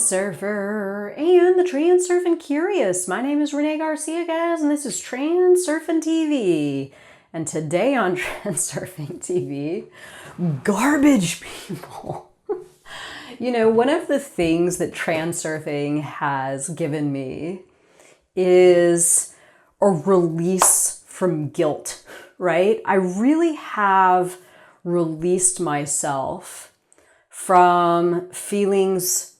Transurfer and the Transurfing Curious. My name is Renee Garcia, guys, and this is TransurfingTV. And today on TransurfingTV, garbage people. You know, one of the things that transurfing has given me is a release from guilt, right? I really have released myself from feelings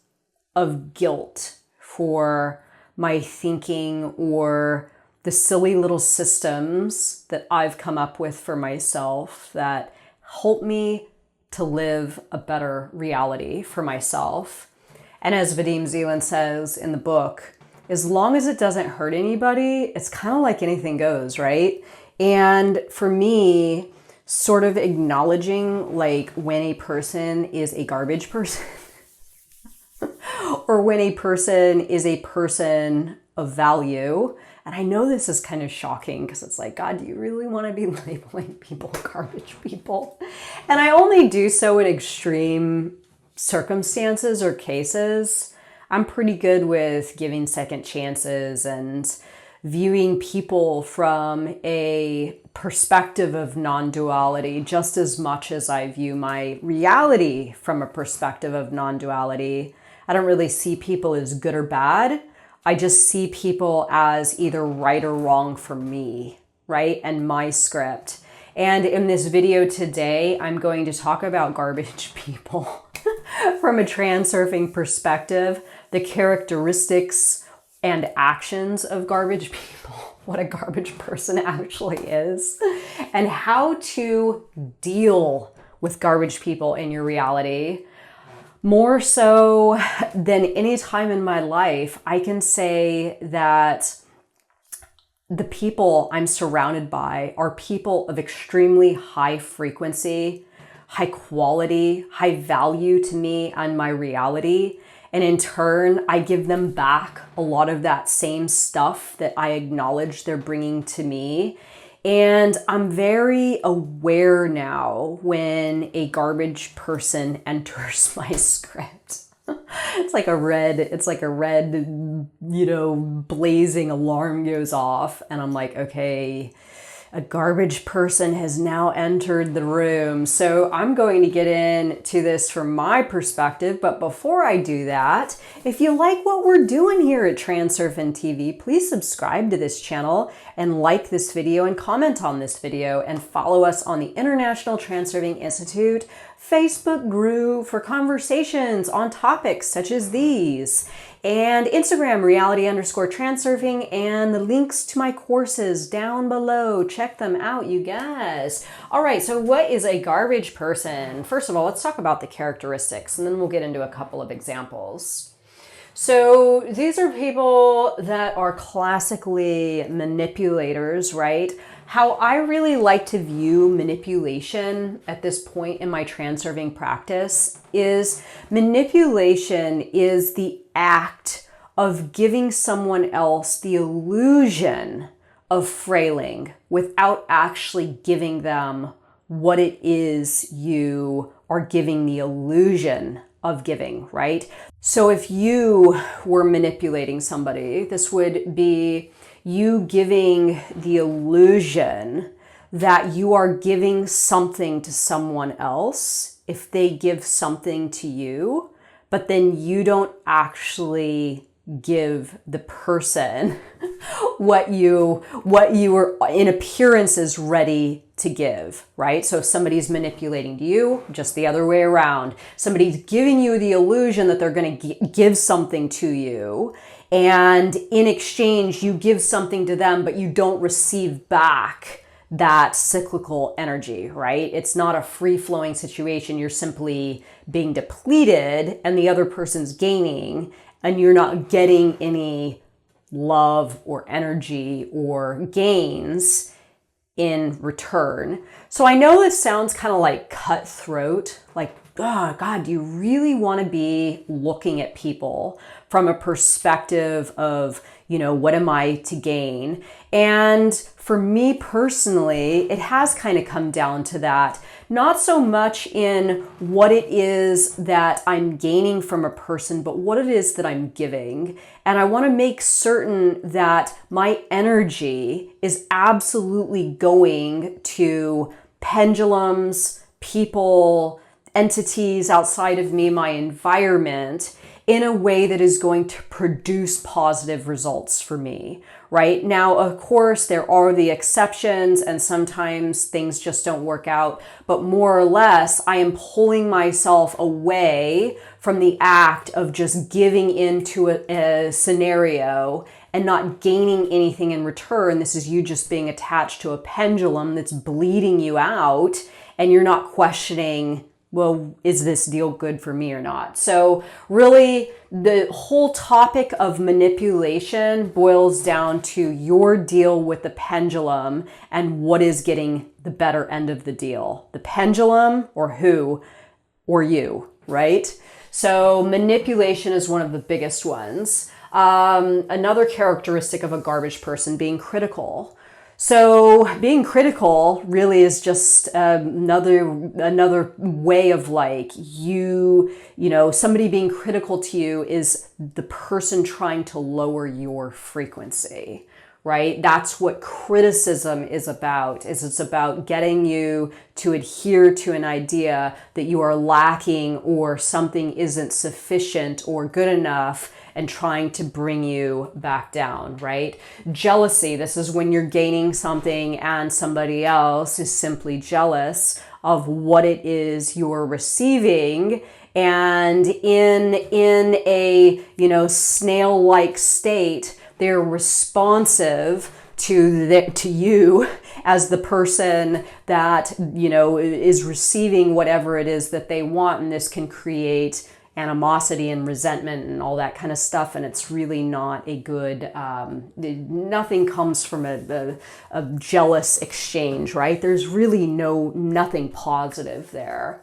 of guilt for my thinking or the silly little systems that I've come up with for myself that help me to live a better reality for myself. And as Vadim Zeland says in the book, as long as it doesn't hurt anybody, it's kind of like anything goes, right? And for me, sort of acknowledging like when a person is a garbage person or when a person is a person of value. And I know this is kind of shocking because it's like, God, do you really want to be labeling people garbage people? And I only do so in extreme circumstances or cases. I'm pretty good with giving second chances and viewing people from a perspective of non-duality just as much as I view my reality from a perspective of non-duality. I don't really see people as good or bad. I just see people as either right or wrong for me, right? And my script. And in this video today, I'm going to talk about garbage people from a transurfing perspective, the characteristics and actions of garbage people, what a garbage person actually is, and how to deal with garbage people in your reality. More so than any time in my life, I can say that the people I'm surrounded by are people of extremely high frequency, high quality, high value to me and my reality. And in turn, I give them back a lot of that same stuff that I acknowledge they're bringing to me. And I'm very aware now when a garbage person enters my script. It's like a red, blazing alarm goes off. And I'm like, okay, a garbage person has now entered the room. So I'm going to get into this from my perspective. But before I do that, if you like what we're doing here at TransurfingTV, please subscribe to this channel and like this video and comment on this video and follow us on the International Transurfing Institute Facebook group for conversations on topics such as these, and Instagram reality_transurfing, and the links to my courses down below. Check them out, you guys. All right, so what is a garbage person? First of all, let's talk about the characteristics, and then we'll get into a couple of examples. So these are people that are classically manipulators, right? How I really like to view manipulation at this point in my transurfing practice is manipulation is the act of giving someone else the illusion of frailing without actually giving them what it is you are giving the illusion of giving, right? So if you were manipulating somebody, this would be you giving the illusion that you are giving something to someone else if they give something to you, but then you don't actually give the person what you were in appearances ready to give, right? So if somebody's manipulating you, just the other way around. Somebody's giving you the illusion that they're going to give something to you, and in exchange, you give something to them, but you don't receive back that cyclical energy, right? It's not a free-flowing situation. You're simply being depleted and the other person's gaining, and you're not getting any love or energy or gains in return. So I know this sounds kind of like cutthroat, like oh God, do you really want to be looking at people from a perspective of, what am I to gain? And for me personally, it has kind of come down to that. Not so much in what it is that I'm gaining from a person, but what it is that I'm giving. And I want to make certain that my energy is absolutely going to pendulums, people, entities outside of me, my environment, in a way that is going to produce positive results for me, right? Now, of course, there are the exceptions and sometimes things just don't work out, but more or less, I am pulling myself away from the act of just giving into a scenario and not gaining anything in return. This is you just being attached to a pendulum that's bleeding you out, and you're not questioning, well, is this deal good for me or not? So really, the whole topic of manipulation boils down to your deal with the pendulum and what is getting the better end of the deal. The pendulum or who or you, right? So manipulation is one of the biggest ones. Another characteristic of a garbage person, being critical. So being critical really is just another way of like somebody being critical to you is the person trying to lower your frequency, right? That's what criticism is about, is it's about getting you to adhere to an idea that you are lacking or something isn't sufficient or good enough, and trying to bring you back down, right? Jealousy, this is when you're gaining something and somebody else is simply jealous of what it is you're receiving. And in a, snail-like state, they're responsive to you as the person that, is receiving whatever it is that they want. And this can create animosity and resentment and all that kind of stuff, and it's really not a good, nothing comes from a jealous exchange, right? There's really nothing positive there.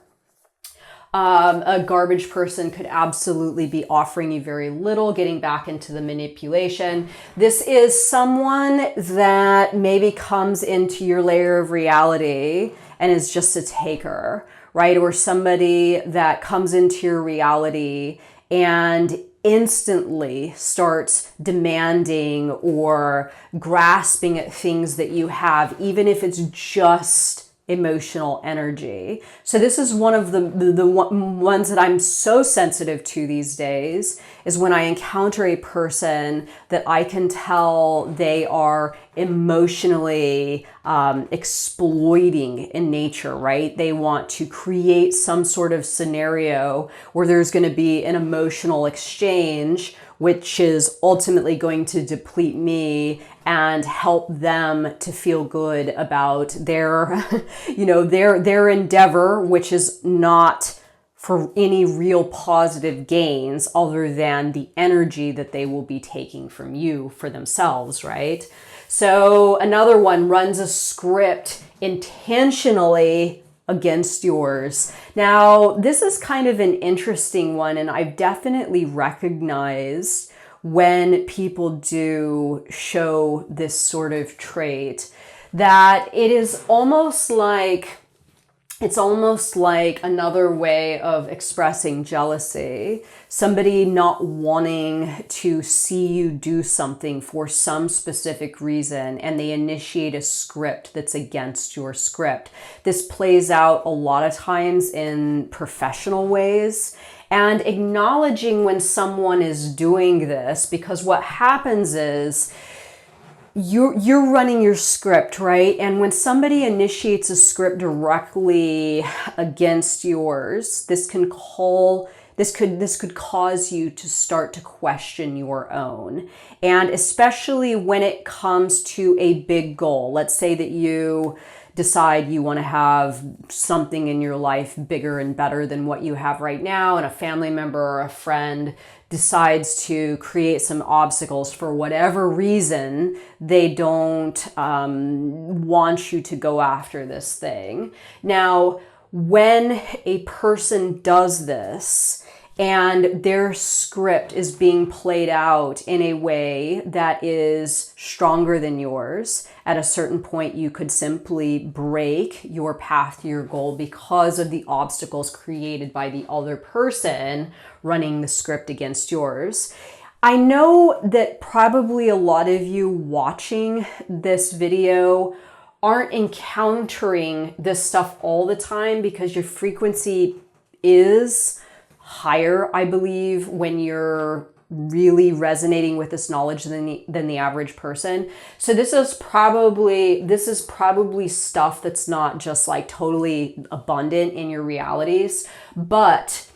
A garbage person could absolutely be offering you very little, getting back into the manipulation. This is someone that maybe comes into your layer of reality and is just a taker, right? Or somebody that comes into your reality and instantly starts demanding or grasping at things that you have, even if it's just emotional energy. So this is one of the ones that I'm so sensitive to these days, is when I encounter a person that I can tell they are emotionally exploiting in nature, right? They want to create some sort of scenario where there's going to be an emotional exchange, which is ultimately going to deplete me and help them to feel good about their, their endeavor, which is not for any real positive gains other than the energy that they will be taking from you for themselves, right? So another one runs a script intentionally against yours. Now, this is kind of an interesting one, and I've definitely recognized when people do show this sort of trait, that it is almost like, it's almost like another way of expressing jealousy. Somebody not wanting to see you do something for some specific reason, and they initiate a script that's against your script. This plays out a lot of times in professional ways. And acknowledging when someone is doing this, because what happens is you're running your script, right? And when somebody initiates a script directly against yours, this could cause you to start to question your own. And especially when it comes to a big goal. Let's say that you decide you want to have something in your life bigger and better than what you have right now, and a family member or a friend decides to create some obstacles for whatever reason. They don't want you to go after this thing. Now, when a person does this and their script is being played out in a way that is stronger than yours, at a certain point you could simply break your path to your goal because of the obstacles created by the other person running the script against yours. I know that probably a lot of you watching this video aren't encountering this stuff all the time because your frequency is higher, I believe, when you're really resonating with this knowledge than the average person. So this is probably stuff that's not just like totally abundant in your realities, but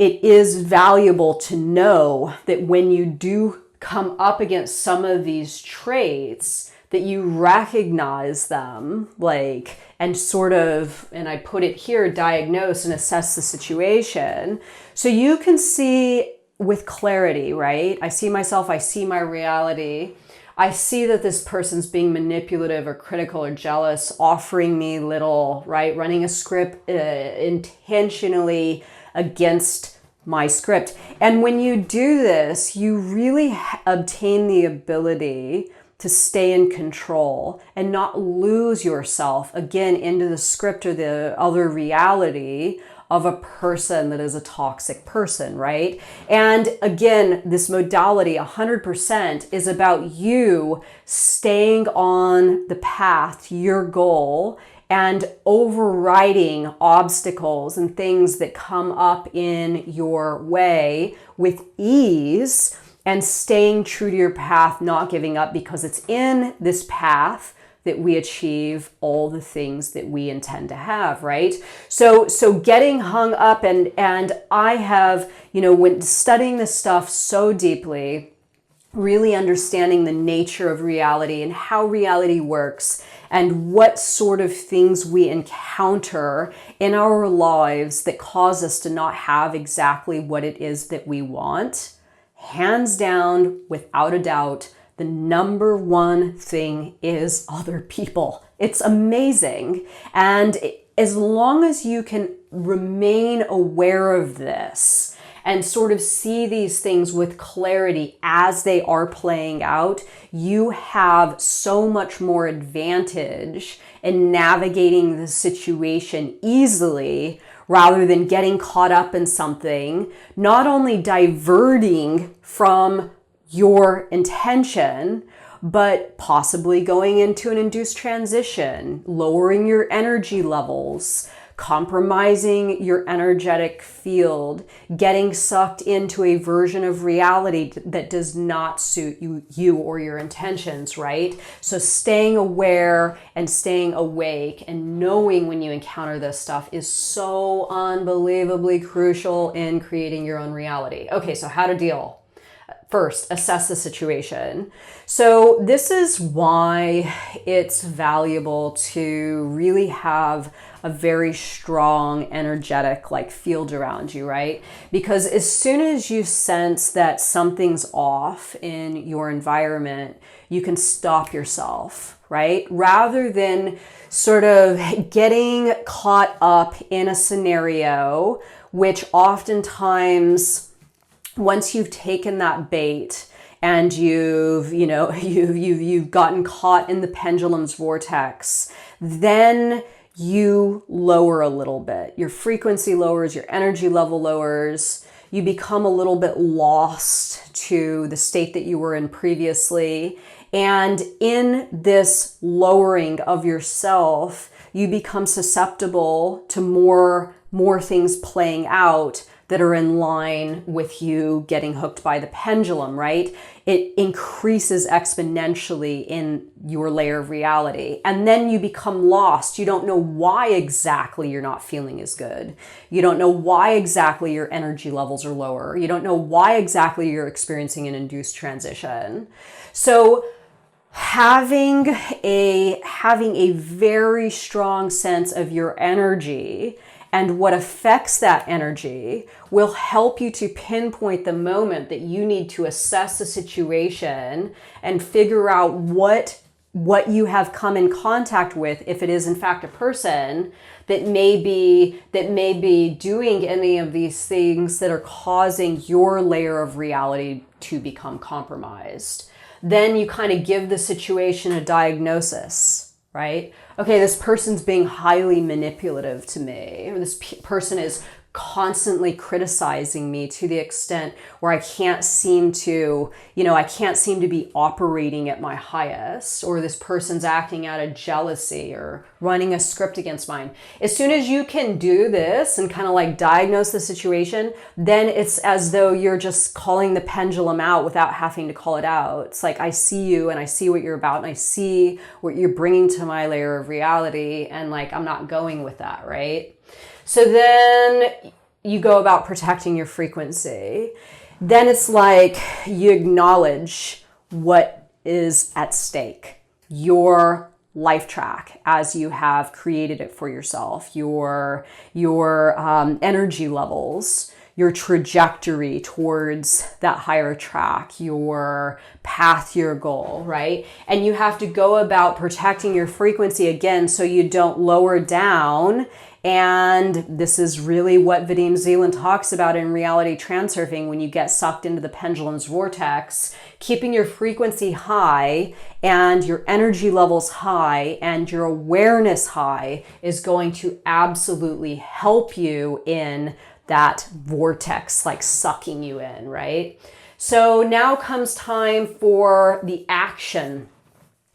it is valuable to know that when you do come up against some of these traits, that you recognize them, like, and sort of, and I put it here, diagnose and assess the situation. So you can see with clarity, right? I see myself, I see my reality. I see that this person's being manipulative or critical or jealous, offering me little, right? Running a script intentionally against my script. And when you do this, you really obtain the ability to stay in control and not lose yourself again into the script or the other reality of a person that is a toxic person, right? And again, this modality 100% is about you staying on the path to your goal and overriding obstacles and things that come up in your way with ease and staying true to your path, not giving up, because it's in this path that we achieve all the things that we intend to have, right? So getting hung up, and I have, when studying this stuff so deeply, really understanding the nature of reality and how reality works and what sort of things we encounter in our lives that cause us to not have exactly what it is that we want. Hands down, without a doubt, the number one thing is other people. It's amazing. And as long as you can remain aware of this and sort of see these things with clarity as they are playing out, you have so much more advantage in navigating the situation easily, rather than getting caught up in something, not only diverting from your intention, but possibly going into an induced transition, lowering your energy levels, compromising your energetic field, getting sucked into a version of reality that does not suit you or your intentions, right? So staying aware and staying awake and knowing when you encounter this stuff is so unbelievably crucial in creating your own reality. Okay, so how to deal? First, assess the situation. So this is why it's valuable to really have a very strong energetic field around you, right? Because as soon as you sense that something's off in your environment, you can stop yourself, right? Rather than sort of getting caught up in a scenario, which oftentimes, once you've taken that bait and you've gotten caught in the pendulum's vortex, then you lower a little bit. Your frequency lowers, your energy level lowers, you become a little bit lost to the state that you were in previously. And in this lowering of yourself, you become susceptible to more things playing out that are in line with you getting hooked by the pendulum, right? It increases exponentially in your layer of reality. And then you become lost. You don't know why exactly you're not feeling as good. You don't know why exactly your energy levels are lower. You don't know why exactly you're experiencing an induced transition. So having a very strong sense of your energy and what affects that energy will help you to pinpoint the moment that you need to assess the situation and figure out what what you have come in contact with, if it is in fact a person that may be doing any of these things that are causing your layer of reality to become compromised. Then you kind of give the situation a diagnosis, right? Okay, this person's being highly manipulative to me, or this person is constantly criticizing me to the extent where I can't seem to be operating at my highest, or this person's acting out of jealousy or running a script against mine. As soon as you can do this and kind of like diagnose the situation, then it's as though you're just calling the pendulum out without having to call it out. It's like, I see you and I see what you're about and I see what you're bringing to my layer of reality, and like, I'm not going with that, right? So then you go about protecting your frequency. Then it's like you acknowledge what is at stake, your life track as you have created it for yourself, your energy levels, your trajectory towards that higher track, your path to your goal, right? And you have to go about protecting your frequency again so you don't lower down. And this is really what Vadim Zeland talks about in Reality Transurfing. When you get sucked into the pendulum's vortex, keeping your frequency high and your energy levels high and your awareness high is going to absolutely help you in that vortex, like sucking you in, right? So now comes time for the action.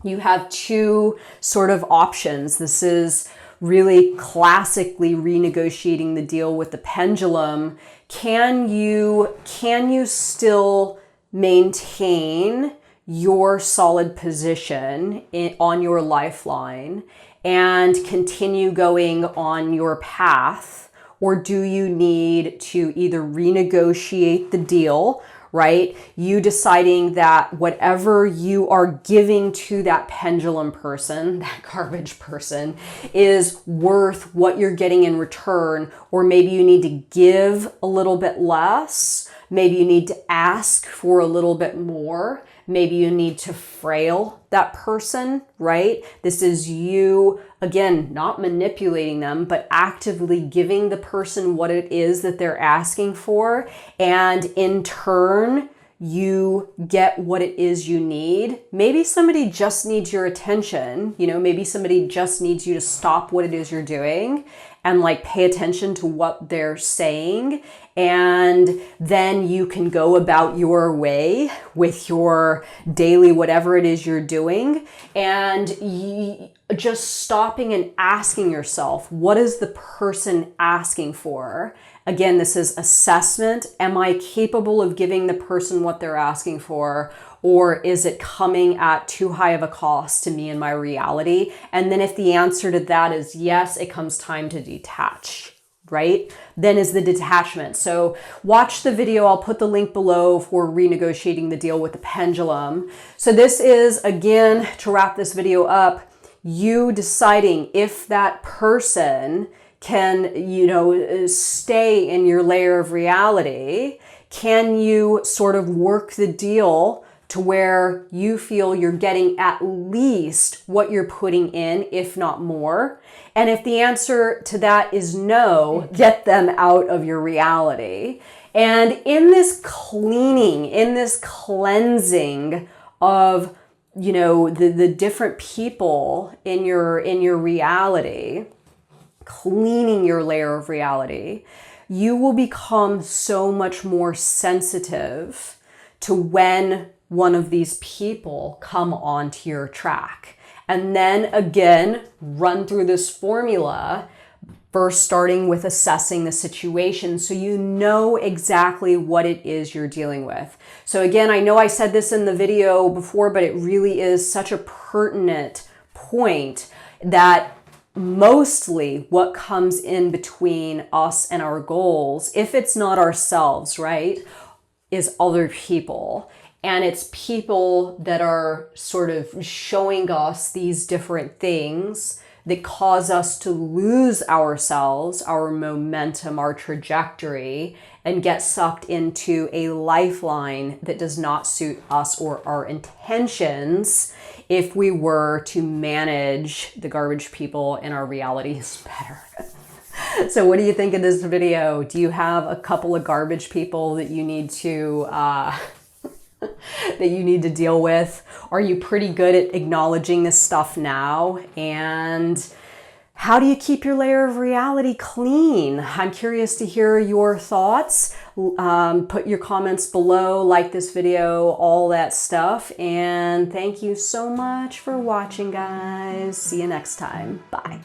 You have two sort of options. This is really classically renegotiating the deal with the pendulum. Can you still maintain your solid position on your lifeline and continue going on your path? Or do you need to either renegotiate the deal, right? You deciding that whatever you are giving to that pendulum person, that garbage person, is worth what you're getting in return, or maybe you need to give a little bit less. Maybe you need to ask for a little bit more. Maybe you need to frail that person, right? This is you, again, not manipulating them, but actively giving the person what it is that they're asking for. And in turn, you get what it is you need. Maybe somebody just needs your attention. Maybe somebody just needs you to stop what it is you're doing and like pay attention to what they're saying. And then you can go about your way with your daily whatever it is you're doing, and just stopping and asking yourself, what is the person asking for? Again, this is assessment. Am I capable of giving the person what they're asking for? Or is it coming at too high of a cost to me and my reality? And then if the answer to that is yes, it comes time to detach, right? Then is the detachment. So watch the video. I'll put the link below for renegotiating the deal with the pendulum. So this is, again, to wrap this video up, you deciding if that person can, stay in your layer of reality. Can you sort of work the deal to where you feel you're getting at least what you're putting in, if not more? And if the answer to that is no, get them out of your reality. And in this cleaning, in this cleansing of, the different people in your reality, cleaning your layer of reality, you will become so much more sensitive to when one of these people come onto your track. And then again, run through this formula, first starting with assessing the situation so you know exactly what it is you're dealing with. So again, I know I said this in the video before, but it really is such a pertinent point that mostly what comes in between us and our goals, if it's not ourselves, right, is other people. And it's people that are sort of showing us these different things that cause us to lose ourselves, our momentum, our trajectory. and get sucked into a lifeline that does not suit us or our intentions if we were to manage the garbage people in our realities better. So what do you think of this video? Do you have a couple of garbage people that you need to that you need to deal with? Are you pretty good at acknowledging this stuff now? And how do you keep your layer of reality clean? I'm curious to hear your thoughts. Put your comments below, like this video, all that stuff. And thank you so much for watching, guys. See you next time. Bye.